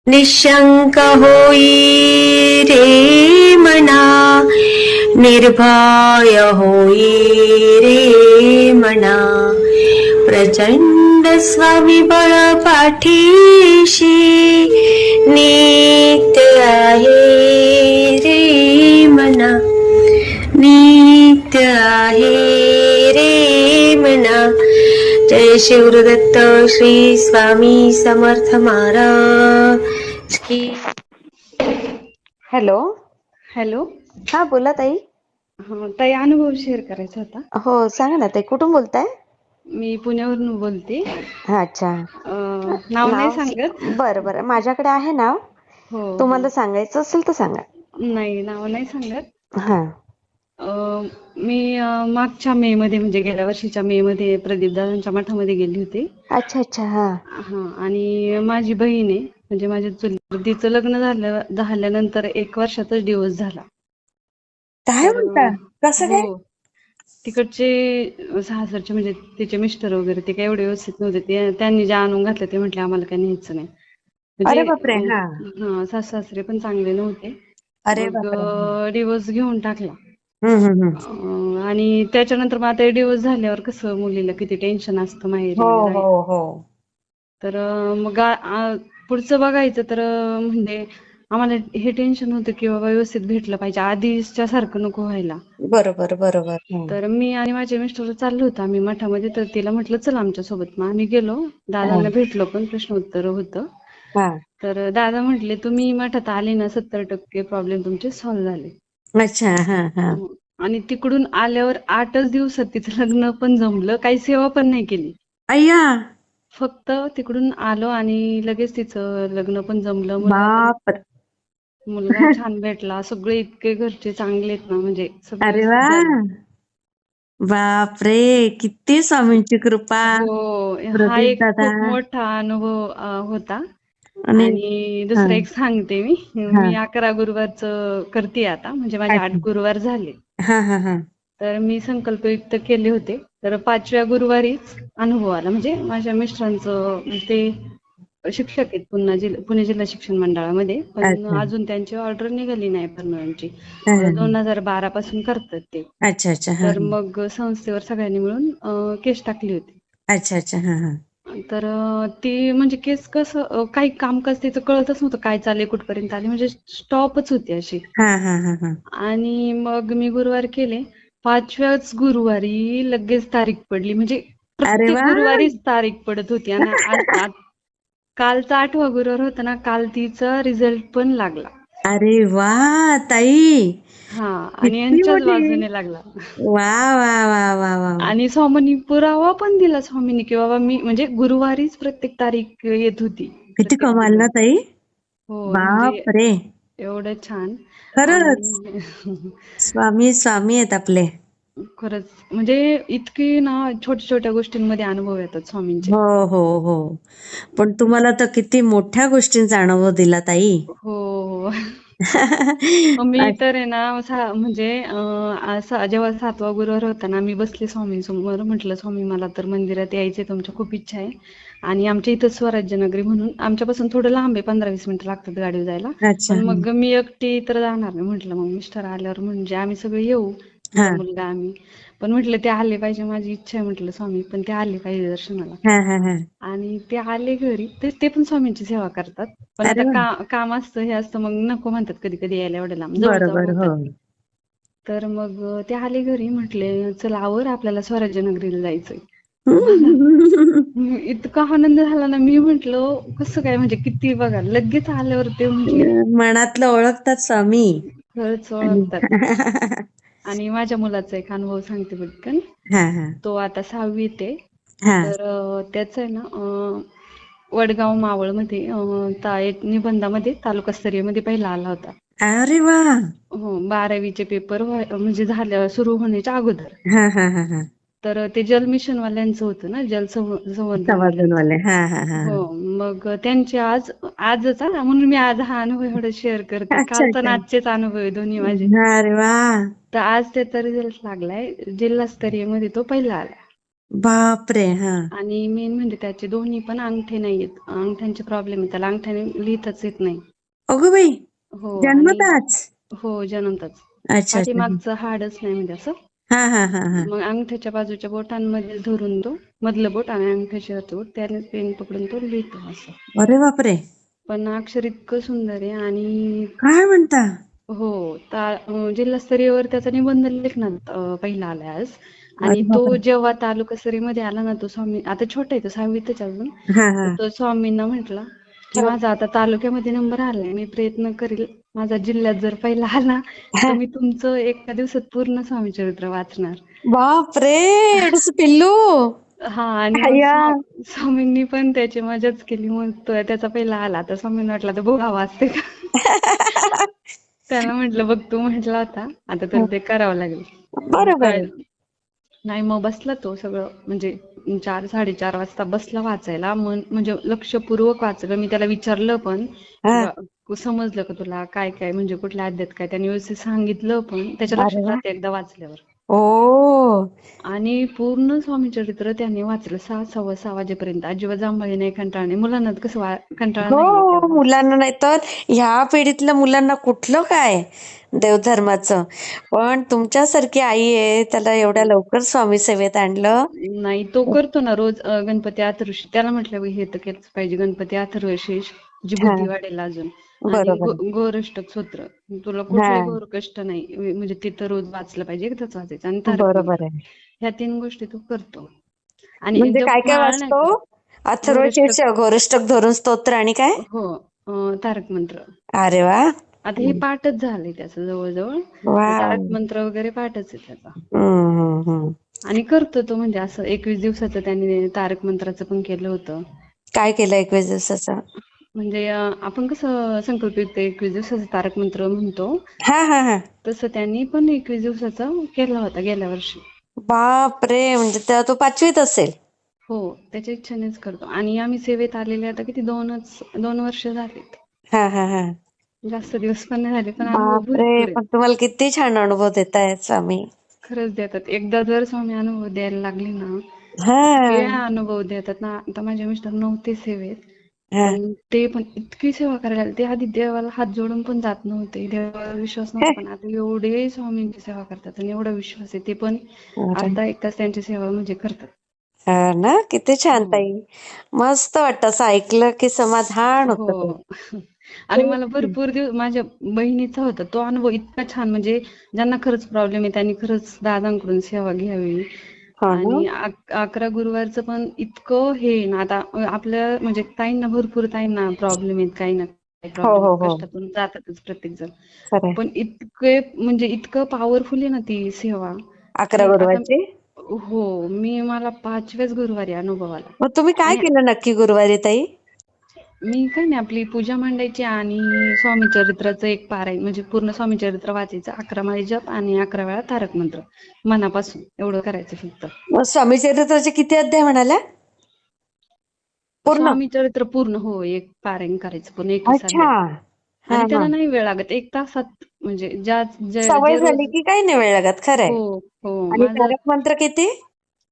निशंक होई रे मना, निर्भय होई रे मना. प्रचंड स्वविबळ पाठीशी नित्य आहे रे मना, नित्य आहे रे मना. जय शिवदत्त श्री स्वामी समर्थ महाराज की. हॅलो. हॅलो. हा बोला ताई. ताई, अनुभव शेअर करायचा होता. हो सांगा ना ताई, कुठून बोलताय? मी पुण्यावरून बोलते. अच्छा. नाव नाही नाव सांगत. बरं बरं, माझ्याकडे आहे नाव. हो हो. तुम्हाला सांगायचं असेल तर सांगा. नाही, नाव नाही सांगत. हा. मी मागच्या मे मध्ये, म्हणजे गेल्या वर्षीच्या मे मध्ये प्रदीप दादांच्या मठामध्ये गेली होते. अच्छा अच्छा. हा. आणि माझी बहीण आहे, म्हणजे माझ्या तिचं लग्न झाल्यानंतर 1 वर्षातच डिवोर्स झाला. काय तर म्हणता? कसं हो, काय? तिकडचे सासरचे म्हणजे तिचे मिस्टर वगैरे ते काही एवढे व्यवस्थित नव्हते. त्यांनी जे आणून घातलं ते म्हटले आम्हाला काही न्यायचं नाही. अरे म्हणजे बापरे. हा. सासू सासरे पण चांगले नव्हते. अरे मग बापरे. डिवोर्स घेऊन टाकला. हम्म. आणि त्याच्यानंतर मग आता डिवोर्स झाल्यावर कसं मुलीला किती टेन्शन असतं हो माहेरी हो राहायचं. हो. तर मग पुढचं बघायचं तर म्हणजे आम्हाला हे टेन्शन होतं की बाबा व्यवस्थित भेटलं पाहिजे, आधीच्या सारखं नको व्हायला. बरोबर बरोबर. तर मी आणि माझे मिस्टर चाललो होतो आम्ही मठामध्ये. तर तिला म्हटलं चल आमच्या सोबत. मग आम्ही गेलो, दादांना भेटलो, पण प्रश्नोत्तर होतं. हा. तर दादा म्हटले तुम्ही मठात आले ना, 70% प्रॉब्लेम तुमचे सॉल्व्ह झाले. अच्छा. हा हा. आणि तिकडून आल्यावर 8च दिवसात तिचं लग्न पण जमलं, काही सेवा पण नाही केली. अय्या. फक्त तिकडून आलो आणि लगेच तिचं लग्न पण जमलं. बाप. मुलगा छान भेटला. सगळे इतके घरचे चांगले आहेत ना, म्हणजे सगळं अरे वा. व्यवस्थित झालं. बाप रे, किती स्वामींची कृपा. हो, हा प्रदीप एक दादा. खूप मोठा अनुभव होता. आणि आणि हा दुसरं एक सांगते मी. हा. मी 11 गुरुवारचं करते आता, म्हणजे माझे 8 अच्छा. गुरुवार झाले. हा हा हा. तर मी संकल्पयुक्त केले होते. तर 5व्या गुरुवारीच अनुभव आला. म्हणजे माझ्या मिस्टरांचं ते शिक्षक आहेत पुणे जिल्हा शिक्षण मंडळामध्ये, पण अच्छा. अजून त्यांची ऑर्डर निघाली नाही परमनंटची. हा हा हा. 2012 पासून करतात ते. अच्छा अच्छा. हा तर हा. मग संस्थेवर सगळ्यांनी मिळून केस टाकली होती. अच्छा अच्छा. हा हा. तर ती म्हणजे केस कसं काही कामकाज तिचं कळतच नव्हतं, काय चाललंय, कुठपर्यंत आली, म्हणजे स्टॉपच होती अशी. हा हा हा हा. आणि मग मी गुरुवार केले. 5व्याच गुरुवारी लगेच तारीख पडली. म्हणजे अरे प्रत्येक वा. गुरुवारीच तारीख पडत होती. आणि कालचा 8वा गुरुवार होता ना, काल तिचा रिझल्ट पण लागला. अरे वा ताई, हा, आणि किती यांच्याच मोठी. बाजूने लागला. वा वा वा वा वा. आणि स्वामींनी पुरावा पण दिला स्वामींनी, की बाबा मी म्हणजे गुरुवारीच प्रत्येक तारीख येत होती किती प्रत्येक कमाल ना गुरुवारी. ताई. हो, म्हणजे बाप रे. एवढं छान. खरंच आणि स्वामी स्वामी आहेत आपले. खरंच म्हणजे इतकी ना, छोट्या छोट्या गोष्टींमध्ये अनुभव येतात स्वामींचे. हो हो हो. पण तुम्हाला तर किती मोठ्या गोष्टींचा अनुभव दिला ताई. हो. मी तर आहे ना, म्हणजे जेव्हा 7वा गुरुवार होता ना, मी बसले स्वामींसमोर. म्हटलं स्वामी मला तर मंदिरात यायचंय, तुमच्या खूप इच्छा आहे. आणि आमच्या इथं स्वराज्य नगरी म्हणून आमच्यापासून थोडं लांब आहे, 15-20 मिनिटं लागतात गाडीवर जायला. अच्छा. पण मग मी एकटी तर जाणार नाही. म्हटलं मग मिस्टर आल्यावर म्हणजे आम्ही सगळे येऊ, हा मुलगा आम्ही. पण म्हटलं ते आले पाहिजे, माझी इच्छा आहे म्हटलं स्वामी, पण ते आले पाहिजे दर्शनाला. हा हा हा. आणि ते आले घरी. ते पण स्वामींची सेवा करतात. पण अरे वा. आता काम असतं, हे असतं, मग नको म्हणतात कधी कधी यायला एवढं लांब, जवळ जवळ बरोबर. हो. म्हणतात. तर मग ते आले घरी. म्हटले चल आवर, आपल्याला स्वराज्य नगरीला जायचंय. मला इतका आनंद झाला ना. मी म्हंटल कसं काय, म्हणजे किती बघा, लगेच आल्यावर ते म्हटले मनातलं ओळखतात स्वामी. खरंच आणि ओळखतात. आणि माझ्या मुलाचा एक अनुभव सांगते पटकन. हा हा तो आता 6वीत आहे. हा. तर त्याच आहे ना, वडगाव मावळमध्ये निबंधामध्ये तालुकास्तरीय मध्ये पहिला आला होता. अरे वा. हो, 12वीचे पेपर म्हणजे सुरू होण्याच्या अगोदर. हा हा हा हा. तर ते जल मिशन वाल्यांचं होतं ना, संवर्धन वाल्यांचं. वाले. हा हा हा. हो, मग त्यांचे आजच म्हणून मी आज हा अनुभव एवढा शेअर करते. अच्छा कालचा आणि अच्छा. आजचेच अनुभव आहे दोन्ही माझे. अरे वा. तर आज त्याचा रिझल्ट लागलाय, जिल्हास्तरीय मध्ये तो पहिला आला. बापरे. हा. आणि मेन म्हणजे त्याचे दोन्ही पण अंगठे नाहीयेत, अंगठ्यांचे प्रॉब्लेम आहे, त्याला अंगठ्याने लिहिताच येत नाही. अगं बाई, हो आणि जन्मताच. हो जन्मताच. अच्छा अच्छा. पाठीमागचं हाडच नाही म्हणजे असं. हा हा हा हा. मग अंगठ्याच्या बाजूच्या बोटांमध्ये धरून तो मधलं बोट आणि अंगठ्याच्या बोट त्याने पेन पकडून तो लिहितो असं. अरे बापरे, पण अक्षर इतकं सुंदर आहे आणि काय म्हणता. हो जिल्हास्तरीयवर त्याचा निबंध लेखनात पहिला आलाय आज. आणि अरे तो बापरे. जेव्हा तालुकास्तरीयमध्ये आला ना, तो स्वामी आता छोटा आहे, तो 6वीतच अजून. हा हा तर तो स्वामींना म्हटला की माझा आता तालुक्यामध्ये नंबर आलाय, मी प्रयत्न करील, माझा जिल्ह्यात जर पहिला आला तर हा. मी तुमचं एका दिवसात पूर्ण स्वामीचरित्र वाचणार. बापरे, एवढंच पिल्लू. हा आणि मग अय्या. स्वामींनी पण त्याची मजाच केली. मग तो त्याचा पहिला आला तर स्वामींना वाटला तर बघा वाचते का. त्याला म्हटलं बघ तू म्हटला होता, आता तर ते करावं लागेल. मग बरोबर काय आहे. नाही, मग बसला तो सगळं म्हणजे 4-4:30 वाजता बसला वाचायला. म्हणजे लक्षपूर्वक वाचलं. मी त्याला विचारलं पण की हा. समजलं का तुला, काय काय म्हणजे कुठल्या अध्यायात काय, त्याने व्यवस्थित सांगितलं पण त्याच्या अरे लक्षात वा. राहते एकदा वाचल्यावर. ओ. आणि पूर्ण स्वामीचरित्र त्याने वाचलं 6-6:15 वाजेपर्यंत. अजिबात जांभळी नाही, कंटाळा नाही. मुलांना कसं कंटाळा नाही येत हो, एवढा. मुलांना नाही तर ह्या पिढीतल्या मुलांना कुठलं काय देवधर्माचं. पण तुमच्यासारखी आई आहे, त्याला एवढ्या लवकर स्वामी सेवेत आणलं. नाही, तो करतो ना रोज गणपती अथर्वशीष. त्याला म्हटलं हे तर केलंच पाहिजे, गणपती अथर्वशीष जी हा. बुद्धी वाढेल अजून. आणि बरोबर आहे. गोरष्टक स्तोत्र, तुला हा. कुठलंही घोरकष्ट नाही म्हणजे तिथं रोज वाचलं पाहिजे, एकदाच वाचायचं. आणि तारक बरोबर मंत्र, आहे. ह्या 3 गोष्टी तो करतो. आणि म्हणजे काय काय जपमाळ नाही वाचतो. करत. अथर्वशीर्ष, गोरष्टक घोरष्टक, धरून स्तोत्र आणि काय. हो तारक मंत्र. अरे वा. आता हे पाठच झालंय त्याचं जवळजवळ. वा. तारक मंत्र वगैरे पाठच आहे त्याचा. हम्म. आणि करतो तो म्हणजे असं 21 दिवसाचं त्याने तारक मंत्राचं पण केलं होतं. काय केलं 21 दिवसाचं. म्हणजे आपण कसं संकल्पित 21 दिवसाचा तारक मंत्र म्हणतो, हा हा हा. तसं त्यांनी पण 21 दिवसाचा केला होता गेल्या वर्षी. बापरे, म्हणजे तेव्हा तो 5वीत असेल. हो, त्याच्या इच्छेनेच करतो. आणि आम्ही सेवेत आलेले आता किती 2 वर्ष झालेत. हा हा हा. जास्त दिवस पण नाही झाले, पण अनुभव बापरे, भरपूर आहेत. पण तुम्हाला किती छान अनुभव देत आहेत स्वामी. खरंच देतात. एकदा जर स्वामी अनुभव द्यायला लागले ना, हा इतके अनुभव देतात ना. आता माझे मिस्टर नव्हते सेवेत, हा. पण ते पण इतकी सेवा करायला लागले. ते आधी देवाला हात जोडून पण जात नव्हते, देवावर विश्वास नव्हता, पण आता एवढे स्वामींची सेवा करतात आणि एवढा विश्वास आहे. ते पण अरे. अर्धा 1 तास त्यांची सेवा म्हणजे करतात. हा ना, किती छान हो ताई. मस्त वाटतं असं ऐकलं की समाधान होतं ते. हो. आणि मला भरपूर दिवस माझ्या बहिणीचा होता तो अनुभव इतका छान. म्हणजे ज्यांना खरंच प्रॉब्लेम आहे त्यांनी खरंच दादांकडून सेवा घ्यावी. हो ना. आणि 11 गुरुवारचं पण इतकं हे ना, आता आपल्या म्हणजे भरपूर ताईंना प्रॉब्लेम आहेत, काही ना काही हो प्रॉब्लेम, हो हो. कष्टातून जातातच प्रत्येक जण. खरंय. पण इतकं पॉवरफुल आहे ना ती सेवा 11 की आता गुरुवारची. हो, मला 5व्याच गुरुवारी अनुभव आला. मग तुम्ही काय आणि केलं नक्की गुरुवारी ताई. मी काय नाही, आपली पूजा मांडायची आणि स्वामीचरित्राचं एक पारायण म्हणजे पूर्ण स्वामीचरित्र वाचायचं, 11 माळी जप आणि 11 वेळा तारक मंत्र मनापासून एवढं करायचं फक्त. मग स्वामी चरित्राचे किती अध्याय म्हणाल्या पूर्ण. स्वामीचरित्र पूर्ण हो, एक पारायण करायचं पूर्ण 21 अच्छा. अध्याय. हा आणि हा. त्याला नाही वेळ लागत, 1 तासात म्हणजे सवय जे झाली रोज. की काही नाही वेळ लागत. खरंय. हो हो, आणि माझं तारक मंत्र किती.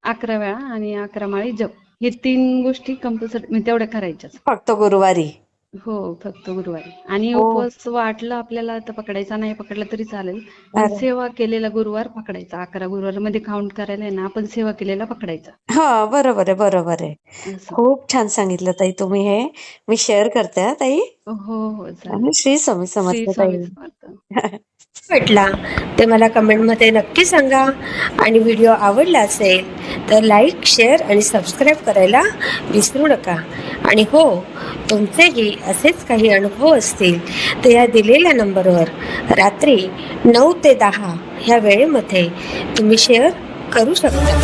11 वेळा आणि 11 माळी जप, हे 3 गोष्टी कंपल्सरी म्हणजे तेवढ्या करायच्याच. फक्त गुरुवारी. हो, फक्त गुरुवारी. आणि हो. उपवास वाटलं आपल्याला तर पकडायचा, नाही पकडला तरी चालेल, पण अरे. सेवा केलेला गुरुवार पकडायचा. 11 गुरुवारमध्ये काउंट करायला आहे ना, आपण सेवा केलेला पकडायचा हा, बरोबर आहे बरोबर आहे. असं. खूप छान सांगितलं ताई तुम्ही हे. मी शेअर करते हा ताई. हो हो, चालेल. आणि श्री स्वामी श्री समर्थ स्वामी ताई. समर्थ. वाटला ते मला कमेंटमध्ये नक्की सांगा. आणि व्हिडिओ आवडला असेल तर लाईक, शेअर आणि सबस्क्राईब करायला विसरू नका. आणि हो, तुमचेही असेच काही अनुभव असतील तर या दिलेल्या नंबरवर रात्री 9 ते 10 ह्या वेळेमध्ये तुम्ही शेअर करू शकता.